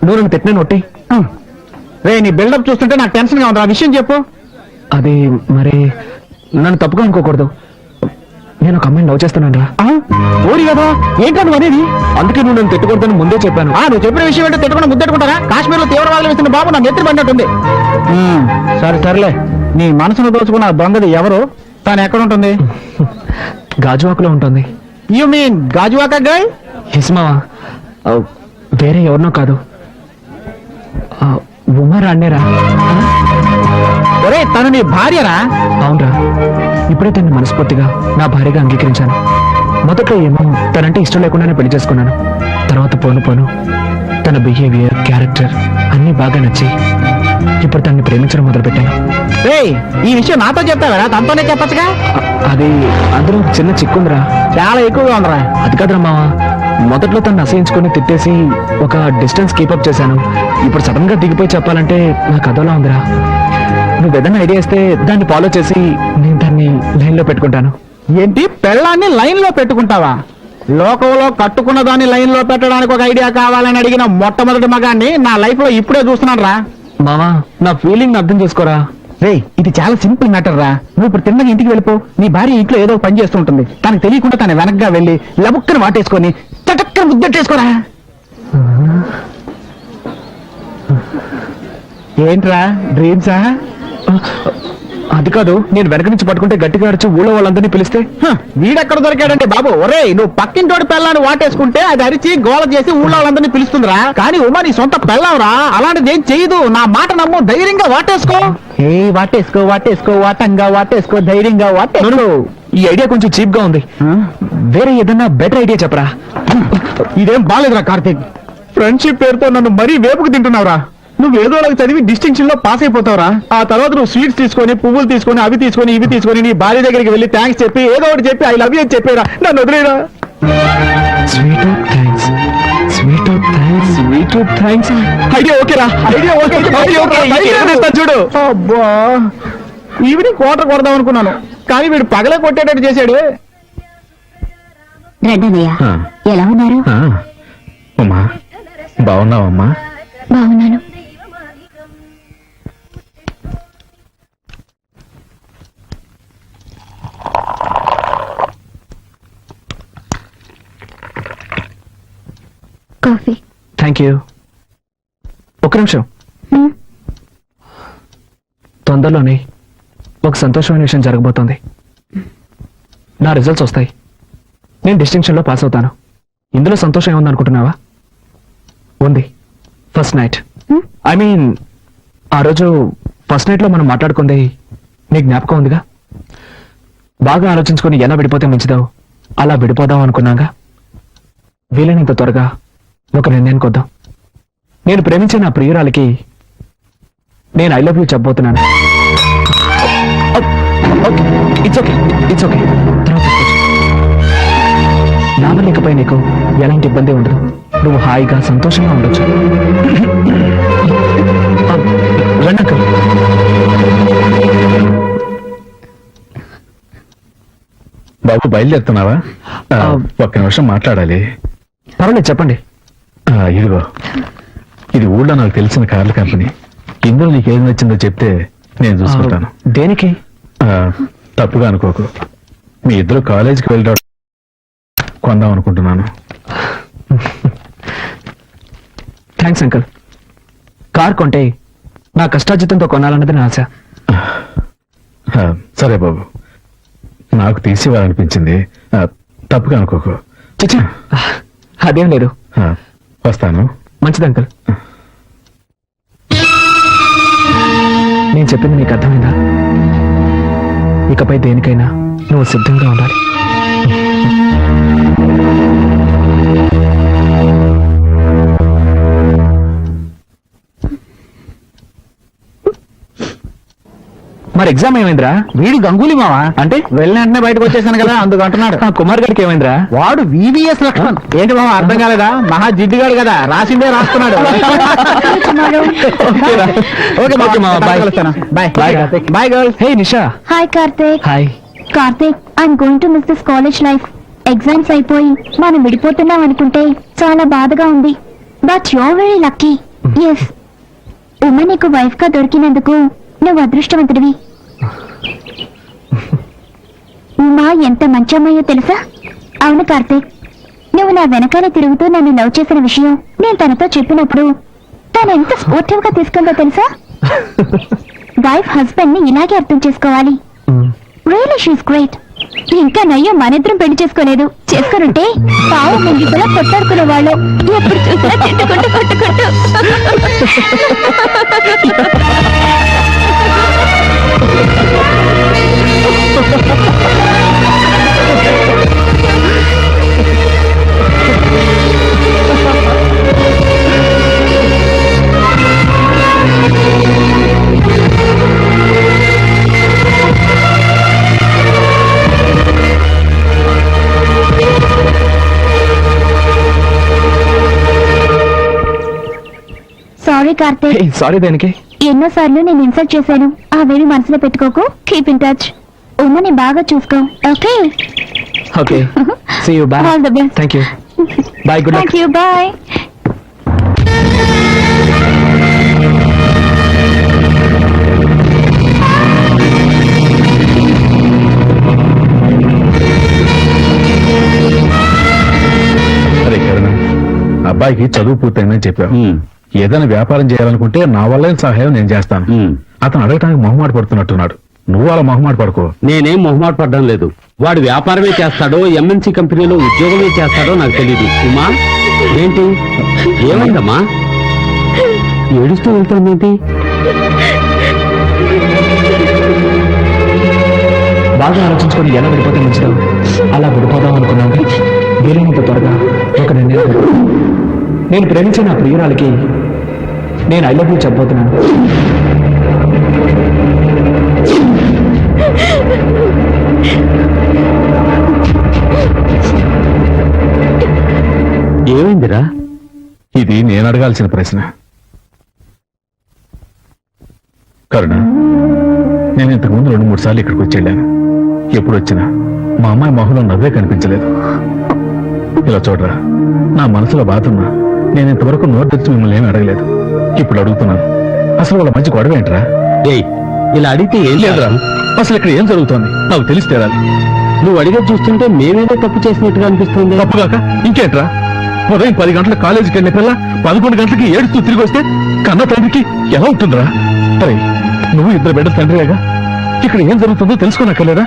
నువ్వు నన్ను పెట్టిన నొట్టి. రే, నీ బిల్డప్ చూస్తుంటే నాకు టెన్షన్ గా ఉంది. ఆ విషయం చెప్పు. అది మరి నన్ను తప్పుగా అనుకోకూడదు. నేను ఒక అమ్మాయిని లవ్ చేస్తున్నాను రా. ఓడి కదా, ఏంటో నువ్వు అనేది? అందుకే నువ్వు నన్ను తిట్టుకూడదని ముందే చెప్పాను. నువ్వు చెప్పిన విషయం ఏంటో తిట్టకుండా ముద్దెట్టుకుంటారా? కాశ్మీర్ లో తీవ్రవాదులు వేసిన బాబు నా నెత్తి పడినట్టుంది. సరే సర్లే, నీ మనసును దోచుకున్న ఆ దొంగది ఎవరు? తాను ఎక్కడ ఉంటుంది? గాజువాకలో ఉంటుంది. You mean Gajuwaka girl? Yes మావా, వేరే ఎవరినో కాదు, ఉమా రాణేరా. ఒరే, తను నీ భార్యరా? అవునరా, ఇప్పుడే తనని మనస్ఫూర్తిగా నా భార్యగా అంగీకరించాను. మొదట్లో ఏమో తనంటే ఇష్టం లేకుండానే పెళ్లి చేసుకున్నాను. తర్వాత పోను పోను తన బిహేవియర్, క్యారెక్టర్ అన్నీ బాగా నచ్చి ఇప్పుడు తనని ప్రేమించడం మొదలుపెట్టాను. రేయ్, ఈ విషయం నాతో చెప్తావా? తనతోనే చెప్పచ్చుగా. అది అందులో ఒక చిన్న చిక్కుందిరా. చాలా ఎక్కువగా ఉందిరా. అది కాదురా మావా, మొదట్లో తను అసహించుకొని తిట్టేసి ఒక డిస్టెన్స్ కీపప్ చేశాను. ఇప్పుడు సడన్ గా దిగిపోయి చెప్పాలంటే నాకు అదోలా ఉందిరా. నువ్వు ఏదైనా ఐడియా ఇస్తే దాన్ని ఫాలో చేసి నేను దాన్ని లైన్ లో పెట్టుకుంటాను. ఏంటి, పెళ్ళాన్ని లైన్ లో పెట్టుకుంటావా? లోకంలో కట్టుకున్న దాన్ని లైన్ లో పెట్టడానికి ఒక ఐడియా కావాలని అడిగిన మొట్టమొదటి మగాన్ని నా లైఫ్ లో ఇప్పుడే చూస్తున్నాను రా. మావా, నా ఫీలింగ్ అర్థం చేసుకోరా. రే, ఇది చాలా సింపుల్ మ్యాటర్ రా. నువ్వు ఇప్పుడు తిన్నగా ఇంటికి వెళ్ళిపో. నీ భార్య ఇంట్లో ఏదో పని చేస్తూ ఉంటుంది. తనకు తెలియకుండా తన వెనక్గా వెళ్ళి లబుక్కని వాటేసుకొని చటక్కన ముద్దెట్టేసుకోరా. ఏంట్రా, డ్రీమ్సా? అది కాదు, నేను వెనక నుంచి పట్టుకుంటే గట్టిగా అరిచి ఊళ్ళో వాళ్ళందరినీ పిలిస్తే వీడెక్కడ దొరికాడంటే బాబు. ఒరే, నువ్వు పక్కింటోడి పెళ్ళాన్ని వాటేసుకుంటే అది అరిచి గోల చేసి ఊళ్ళో వాళ్ళందరినీ పిలుస్తుందిరా. కానీ ఉమా నీ సొంత పెళ్ళాంరా, అలాంటిది ఏం చేయదు. నా మాట నమ్ము, ధైర్యంగా వాటేసుకో. ఏ వాటేసుకో, వాటేసుకో, వాటంగా వాటేసుకో, ధైర్యంగా వాటేసుకో. ఈ ఐడియా కొంచెం చీప్ గా ఉంది. వేరే ఏదన్నా బెటర్ ఐడియా చెప్పరా. ఇదేం బాలేదురా కార్తీక్. ఫ్రెండ్షిప్ పేరుతో నన్ను మరీ వేపుకు తింటున్నావురా. నువ్వు ఏదో అలాగ చదివి డిస్టింక్షన్ లో పాస్ అయిపోతావురా. ఆ తర్వాత నువ్వు స్వీట్స్ తీసుకొని, పువ్వులు తీసుకొని, అవి తీసుకొని, ఇవి తీసుకొని నీ భార్య దగ్గరికి వెళ్ళి థ్యాంక్స్ చెప్పి ఏదో ఒకటి చెప్పి ఐ లవ్ యూ అని చెప్పేరా. నన్ను వదిలేరా. Sweet thanks, sweet thanks, sweet thanks. Idea ఓకేరా, ఐడియా ఓకే. చూడు, అబ్బా, ఈవినింగ్ క్వార్టర్ కొడదాం అనుకున్నాను, కానీ వీడు పగలే కొట్టేటట్టు చేశాడు. రెడ్డనయ్య, ఎలా ఉన్నారు? అమ్మా, బాగున్నావమ్మా? బాగున్నాను. కాఫీ. Thank you. ఒక్క నిమిషం. తొందరలోనే ఒక సంతోషమైన విషయం జరగబోతోంది. నా రిజల్ట్స్ వస్తాయి. నేను డిస్టింక్షన్ లో పాస్ అవుతాను. ఇందులో సంతోషం ఏముందనుకుంటున్నావా? ఉంది. ఫస్ట్ నైట్, ఐ మీన్ ఆ రోజు ఫస్ట్ నైట్ లో మనం మాట్లాడుకుంది నీ జ్ఞాపకం ఉందిగా? బాగా ఆలోచించుకొని ఎలా విడిపోతే మంచిదో అలా విడిపోదాం అనుకున్నాగా. వీలైనంత త్వరగా ఒక నిర్ణయానికి వద్దాం. నేను ప్రేమించే నా ప్రియురాలికి నేను ఐ లవ్ యూ చెప్పబోతున్నాను. Okay, it's okay, it's okay. తర్వాత తీసుకోవచ్చు. నా వల్ల ఇకపై నీకు ఎలాంటి ఇబ్బంది ఉండదు. నువ్వు హాయిగా సంతోషంగా ఉండొచ్చు. రండి అంకుల్. బాబు బయలుదేరుతున్నావా? ఒక్క నిమిషం మాట్లాడాలి. పర్వాలేదు, చెప్పండి. ఇదిగో, ఇది ఊళ్ళో నాకు తెలిసిన కార్ల కంపెనీ. ఇందులో నీకు ఏది నచ్చిందో చెప్తే నేను చూసుకుంటాను. దేనికి? తప్పుగా అనుకోకు, మీ ఇద్దరు కాలేజీకి వెళ్ళడం కొందాం అనుకుంటున్నాను. Thanks uncle. కార్ కొంటే నా కష్టార్జితంతో కొనాలన్నది నా ఆశ. సరే బాబు, నాకు తీసివ్వాలనిపించింది. తప్పుగా అనుకోకు. చిచి, అదేం లేదు. వస్తాను. మంచిది అంకుల్. నేను చెప్పింది నీకు అర్థమైందా? ఇకపై దేనికైనా నువ్వు సిద్ధంగా ఉండాలి. మరి ఎగ్జామ్ ఏమైందిరా? వీడి గంగూలీ మావా అంటే వెళ్ళిన వెంటనే బయటకు వచ్చేసాను కదా, అందుకు అంటున్నాడు. ఆ కుమార్ గారికి ఏమైందిరా? వాడు వివిఎస్ లక్ష్మణ్. ఏంటి మామ అర్థం కాలేదా? మహా జిడ్డుగాడు కదా, రాసిందే రాస్తున్నాడు. ఓకే మామ, bye. Bye bye girls. Hey Nisha. Hi Karthik. Hi. Karthik, I'm going to miss this college life. Exams అయిపోయి మనం విడిపోతున్నాం అనుకుంటే చాలా బాధగా ఉంది. But you're very lucky. Yes, ఉమ్మ నీకు వైఫ్ గా దొరికినందుకు నువ్వు అదృష్టవంతుడివి. ఉమా ఎంత మంచి అమ్మాయో తెలుసా? అవును కార్తీక్, నువ్వు నా వెనకాల తిరుగుతూ నన్ను లవ్ చేసిన విషయం నేను తనతో చెప్పినప్పుడు తను ఎంత స్పోర్టివ్ గా తీసుకుందో తెలుసా? వైఫ్ హస్బెండ్ ని ఇలాగే అర్థం చేసుకోవాలి. Really she's great. ఇంకా నయ్యో మనిద్దరం పెళ్లి చేసుకోలేదు. చేసుకునుంటే పావు ముంగిసలా కొట్టాడుకునే వాళ్ళు. ఎప్పుడు చూసినా తిట్టుకుంటూ కొట్టుకుంటూ. సారీ కార్తీక్. సారీ దేనికి? ఎన్నోసార్లు నేను ఇన్సల్ట్ చేశాను. అవేవి మనసులో పెట్టుకోకు. Keep in touch. ఉమ్మని బాగా చూసుకో. Okay okay. See you. Bye. All the best. Thank you. Bye. Good luck. Thank you. Bye. అరే కరుణ, అబ్బాయికి చదువు పూర్తయిందని చెప్పావు. ఏదైనా వ్యాపారం చేయాలనుకుంటే నా వల్ల సహాయం నేను చేస్తాను. అతను అడగటానికి మొహమాట పడుతున్నట్టున్నాడు. నువ్వు అలా మొహమాట పడుకో. నేనేం మొహమాట పడ్డం లేదు. వాడు వ్యాపారమే చేస్తాడో ఎంఎన్సీ కంపెనీలో ఉద్యోగమే చేస్తాడో నాకు తెలియదు. ఉమా, ఏంటి ఏమైందమ్మా? ఏడుస్తూ వెళ్తామేంటి? బాగా ఆలోచించుకొని ఎలా విడిపోతే మంచిదో అలా విడిపోదాం అనుకున్నాను. వీలైనంత త్వరగా ఒక నిర్ణయం. నేను ప్రేమించే నా ప్రియురాలికి నేను ఐ లవ్ యూ చెప్పబోతున్నాను. ఏమైందిరా? ఇది నేను అడగాల్సిన ప్రశ్న. కరుణ, నేను ఇంతకు ముందు 2-3 సార్లు ఇక్కడికి వచ్చి వెళ్ళాను. ఎప్పుడు వచ్చినా మా అమ్మాయి మొహంలో నవ్వే కనిపించలేదు. ఇలా చూడరా, నా మనసులో బాధ ఉన్నా నేను ఇంతవరకు నోరు తెచ్చి మిమ్మల్ని ఏమీ అడగలేదు. ఇప్పుడు అడుగుతున్నాను, అసలు వాళ్ళ మంచి గొడవ ఏంట్రా? ఏయ్, ఇలా అడిగితే ఏం లేదురా, అసలు ఇక్కడ ఏం జరుగుతోంది నాకు తెలిసి తీరాలి. నువ్వు అడిగే చూస్తుంటే మేమేదో తప్పు చేసినట్టుగా అనిపిస్తుంది. తప్పుగాక ఇంకేంట్రా? ఉదయం 10 గంటల కాలేజీకి వెళ్ళే పిల్ల 11 గంటలకి ఏడుస్తూ తిరిగి వస్తే కన్న తండ్రికి ఎలా ఉంటుందిరా? అరే, నువ్వు 2 బిడ్డల తండ్రిగా ఇక్కడ ఏం జరుగుతుందో తెలుసుకోనక్కర్లేదా?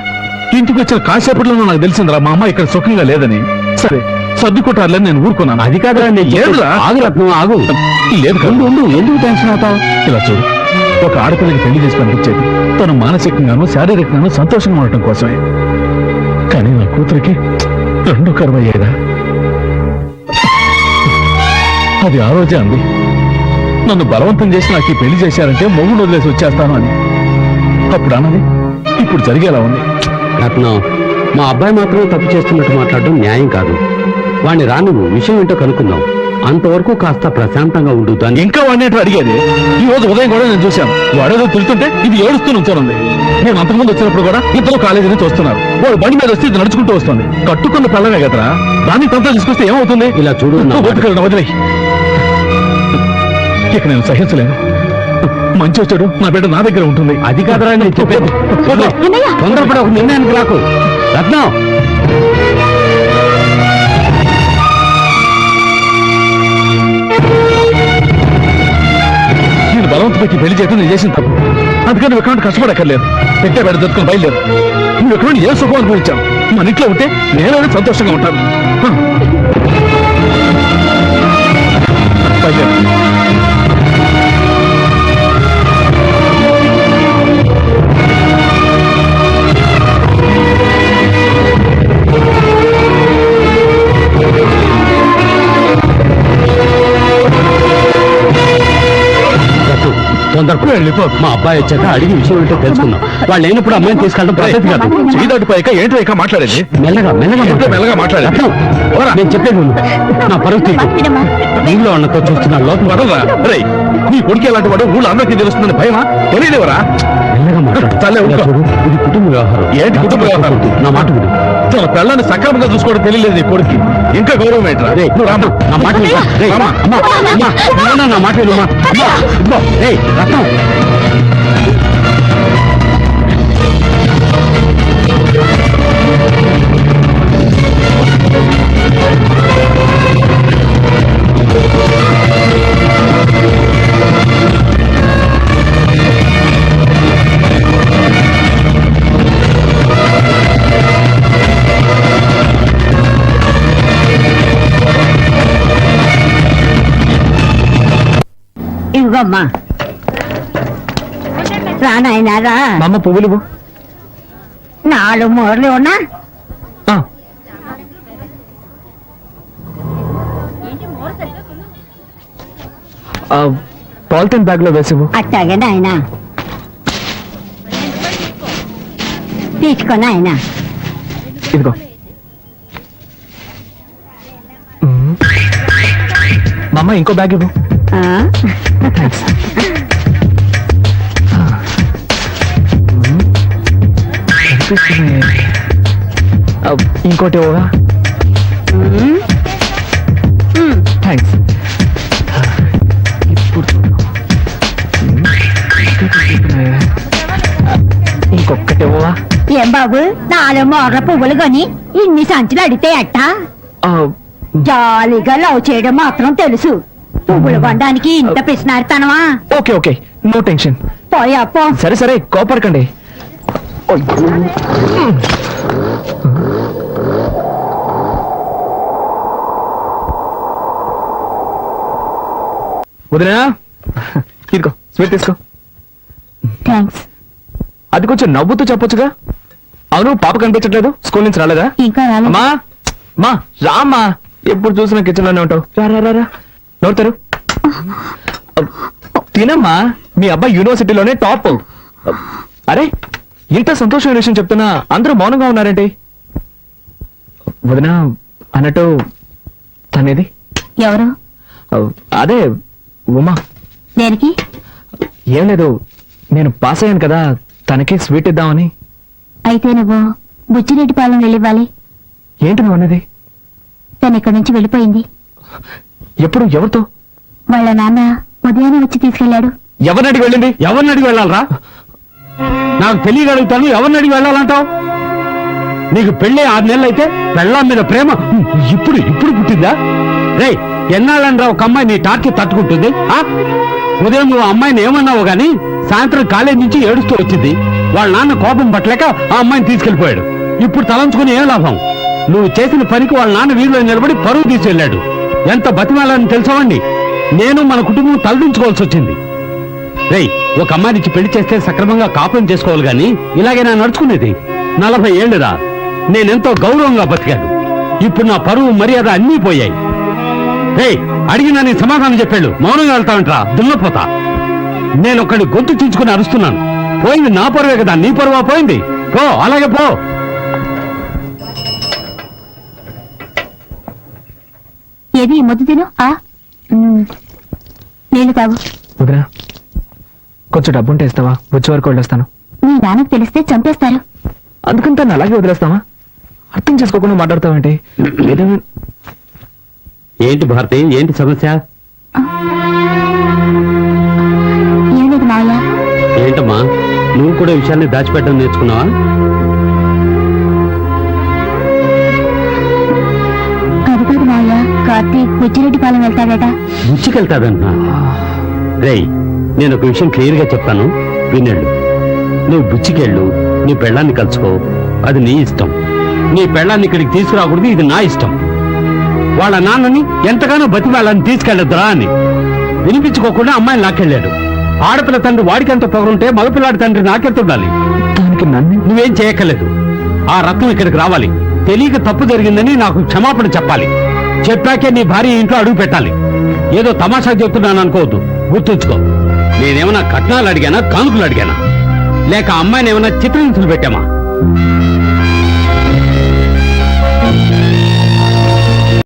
ఇంటికి వచ్చిన కాసేపట్లో నాకు తెలిసిందిరా మా అమ్మ ఇక్కడ సుఖంగా లేదని. సరే, సర్దుకుంటారులేని నేను ఊరుకున్నాను. అది కాదురా, ఆగు రత్నం, ఆగు. లేదు, ఉండు, ఎందుకు టెన్షన్ అవుతావు? ఇలా చూడు, ఒక ఆడపిల్లకి పెళ్లి చేసి పంపించేది తను మానసికంగాను శారీరకంగాను సంతోషంగా ఉండటం కోసమే. కానీ నా కూతురికి 2 కరువయ్యేదా? అది ఆ రోజే అంది. నన్ను బలవంతం చేసి నాకు ఈ పెళ్లి చేశారంటే మొగుడు వదిలేసి వచ్చేస్తాను అని. అప్పుడు అన్నది ఇప్పుడు జరిగేలా ఉంది. రత్నం, మా అబ్బాయి మాత్రమే తప్పు చేస్తున్నట్టు మాట్లాడడం న్యాయం కాదు. వాణ్ణి రాను విషయం ఏంటో కనుక్కుందాం. అంతవరకు కాస్త ప్రశాంతంగా ఉండు. దాన్ని ఇంకా వాడిని అడిగేది. ఈ రోజు ఉదయం కూడా నేను చూశాను. వాడేదో తిరుగుతుంటే ఇది ఏడుస్తూ నుంచోనుంది. నేను అంతకుముందు వచ్చినప్పుడు కూడా ఇద్దరు కాలేజీ నుంచి వస్తున్నారు. వాడు బండి మీద వస్తే ఇది నడుచుకుంటూ వస్తుంది. కట్టుకున్న పిల్లమే కదరా, దాన్ని తంతా తీసుకొస్తే ఏమవుతుంది? ఇలా చూడు, నా మాట- వదిలే. ఇక నేను సహించలేను. మంచి వచ్చాడు, నా బిడ్డ నా దగ్గర ఉంటుంది. అది కాదురా నేను చెప్పేది. తొందరపడి ఒక నిర్ణయానికి రాకు. రత్నం, నేను బలవంత పెట్టి పెళ్లి చేయడం నేను చేసిన తప్పు. అందుకని నువ్వు ఎక్కడ కష్టపడక్కర్లేదు. పెట్టే బయట దొరుకుని బయలుదేరు. నువ్వు ఎక్కడ ఏ సుఖం అనుభవించావు. మన ఇంట్లో ఉంటే నేను సంతోషంగా ఉంటాను. బయలుదేరు. తొందరపడి వెళ్ళిపో. మా అబ్బాయి వచ్చాక అడిగి విషయం ఏంటో తెలుసుకుందాం. వాళ్ళు లేనప్పుడు అమ్మాయిని తీసుకెళ్ళడం పద్ధతి కాదు. చీదాటిపోయాక ఏంటో ఇక మాట్లాడేది. మెల్లగా మెల్లగా ఏంటో మెల్లగా మాట్లాడేది. రత్నం, నేను చెప్పేది విను. నా పరువు తీర్చు. నీళ్ళు అన్నతో చూస్తున్నాను లోపల. వదలరా. రే, నీ కొడుకు ఎలాంటి వాడు ఊళ్ళో అందరికీ తెలుస్తుందని భయమా? తెలియలేవరా? మెల్లగా మాట్లాడు. చాలే, ఇలా ఊరుకో. చూడు, ఇది కుటుంబ వ్యవహారం. ఏంటి కుటుంబ వ్యవహారం? నా మాట విను. తన పిల్లని సక్రమంగా చూసుకోవడం తెలియలేదు నీ కొడుకు. ఇంకా గౌరవం ఏంట్రా? రేయ్, నువ్వు రామ్మా. నా మాట విను. రేయ్, రామ్మా. అమ్మా, అమ్మా, అమ్మా, నా మాట విను, అమ్మా. అమ్మా, ఇదిగో. రేయ్, రత్నం. ఇవ్వమ్మా, రా నాయనా రా. మా అమ్మ పువ్వులు ఇవ్వు. 4 మూరలు ఉన్నా. ఆ, ఆ, పాలిథిన్ బ్యాగ్ లో వేసివ్వు. అట్టాగే నాయన తీసుకో నాయన. ఇదిగో. మా అమ్మ ఇంకో బ్యాగ్ ఇవ్వు. ఆ? ఇంకోటి ఇవ్వవా? థ్యాంక్స్. ఇప్పుడు ఇంకొకటి ఇవ్వవా? ఏం బాబు, 4 మూరల పువ్వులు కొని ఇన్ని సంచులు అడితే అట్ట? ఆ, జాలీగా లవ్ చేయడం మాత్రం తెలుసు. పువ్వులు కొనడానికి ఇంత పిసినారుతానవా? Okay okay, no tension. పోయా పో. సరే సరే, కోపడకండి. వదినా, ఇదిగో స్వీట్ తీసుకో. థ్యాంక్స్. అది కొంచెం నవ్వుతూ చెప్పొచ్చుగా. అవును, పాప కనిపించట్లేదు. స్కూల్ నుంచి రాలేదా? ఇంకా రాలేదు. అమ్మా, మా రామ్మా, ఎప్పుడు చూసినా కిచెన్ లోనే ఉంటావు. రా రా రా రా, నోడతారు. తినమ్మా, మీ అబ్బాయి యూనివర్సిటీలోనే టాప్. అరే, ఇంత సంతోషమైన విషయం చెప్తున్నా అందరూ మౌనంగా ఉన్నారేంటి? వదినా, అన్నట్టు తనేది? ఎవరు? అదే ఉమా. దేనికి? ఏం లేదు, నేను పాస్ అయ్యాను కదా, తనకి స్వీట్ ఇద్దామని. అయితే నువ్వు బుచ్చిరెడ్డిపాలెం వెళ్ళివ్వాలి. ఏంటి నువ్వు అనేది? తను ఇక్కడి నుంచి వెళ్ళిపోయింది. ఎప్పుడు? ఎవరితో? వాళ్ళ నాన్న ఉదయాన్నే వచ్చి తీసుకెళ్లాడు. ఎవరిని అడిగి వెళ్ళింది? ఎవరిని అడిగి వెళ్ళాలరా? నాకు తెలియగలుగుతాను. ఎవరిని అడిగి వెళ్ళాలంటావు? నీకు పెళ్ళి 6 నెలలు అయితే పెళ్ళాం మీద ప్రేమ ఇప్పుడు ఇప్పుడు పుట్టిందా? రే, ఎన్నాళ్ళంరా ఒక అమ్మాయి నీ టార్కి తట్టుకుంటుంది? ఉదయం నువ్వు అమ్మాయిని ఏమన్నావు గాని సాయంత్రం కాలేజీ నుంచి ఏడుస్తూ వచ్చింది. వాళ్ళ నాన్న కోపం పట్టలేక ఆ అమ్మాయిని తీసుకెళ్లిపోయాడు. ఇప్పుడు తలంచుకుని ఏం లాభం? నువ్వు చేసిన పనికి వాళ్ళ నాన్న వీధిలో నిలబడి పరువు తీసుకెళ్లాడు. ఎంత బతిమాలని తెలుసావండి. నేను మన కుటుంబం తలదించుకోవాల్సి వచ్చింది. రేయ్, ఒక అమ్మాయినికి పెళ్లి చేస్తే సక్రమంగా కాపురం చేసుకోవాలి గాని ఇలాగే నా నడుచుకునేది. 40 ఏళ్ళురా, నేనెంతో గౌరవంగా బతికాను. ఇప్పుడు నా పరువు మర్యాద అన్నీ పోయాయి. రేయ్, అడిగినా నీ సమాధానం చెప్పాడు మౌనంగా వెళ్తావంటరా దున్నపోతా. నేను ఒకడి గొంతు చించుకుని అరుస్తున్నాను. పోయింది నా పరువే కదా, నీ పరువా పోయింది? పో, అలాగే పో. ఏది మొద్దు తిను నేను తాగు. వదినా కొంచెం డబ్బుంటే ఇస్తావా? వచ్చే వరకు వెళ్ళొస్తాను. మీ నాన్నకు తెలిస్తే చంపేస్తారు. అందుకని తను అలాగే వదిలేస్తావా? అర్థం చేసుకోకుండా మాట్లాడతావేంటి? ఏదో- ఏంటి భారతి, ఏంటి సమస్య? ఏం లేదు మావయ్య. ఏంటమ్మా, నువ్వు కూడా విషయాన్ని దాచిపెట్టడం నేర్చుకున్నావా? అది కాదు మావయ్య, కార్తీక్ బుచ్చిరెడ్డిపాలెం వెళ్తాడట. బుచ్చికెళ్తాదంటున్నా? రేయ్, నేను ఒక విషయం క్లియర్ గా చెప్తాను, వినండు. నువ్వు బుచ్చికెళ్ళు, నీ పెళ్ళాన్ని కలుసుకో, అది నీ ఇష్టం. నీ పెళ్ళాన్ని ఇక్కడికి తీసుకురాకూడదు, ఇది నా ఇష్టం. వాళ్ళ నాన్నని ఎంతగానో బతిమాలని తీసుకెళ్ళొద్దురా అని వినిపించుకోకుండా అమ్మాయిని నాకెళ్ళాడు. ఆడపిల్ల తండ్రి వాడికెంత పొగరుంటే మగపిల్లాడి తండ్రి నాకెంతుండాలి? దానికి నన్ను నువ్వేం చేయక్కర్లేదు. ఆ రత్నం ఇక్కడికి రావాలి, తెలియక తప్పు జరిగిందని నాకు క్షమాపణ చెప్పాలి. చెప్పాకే నీ భార్య ఇంట్లో అడుగు పెట్టాలి. ఏదో తమాషా చెప్తున్నాను అనుకోవద్దు, గుర్తుంచుకో. నేనేమన్నా కట్నాలు అడిగానా, కానుకలు అడిగానా, లేక అమ్మాయిని ఏమన్నా చిత్రహింసలు పెట్టామా?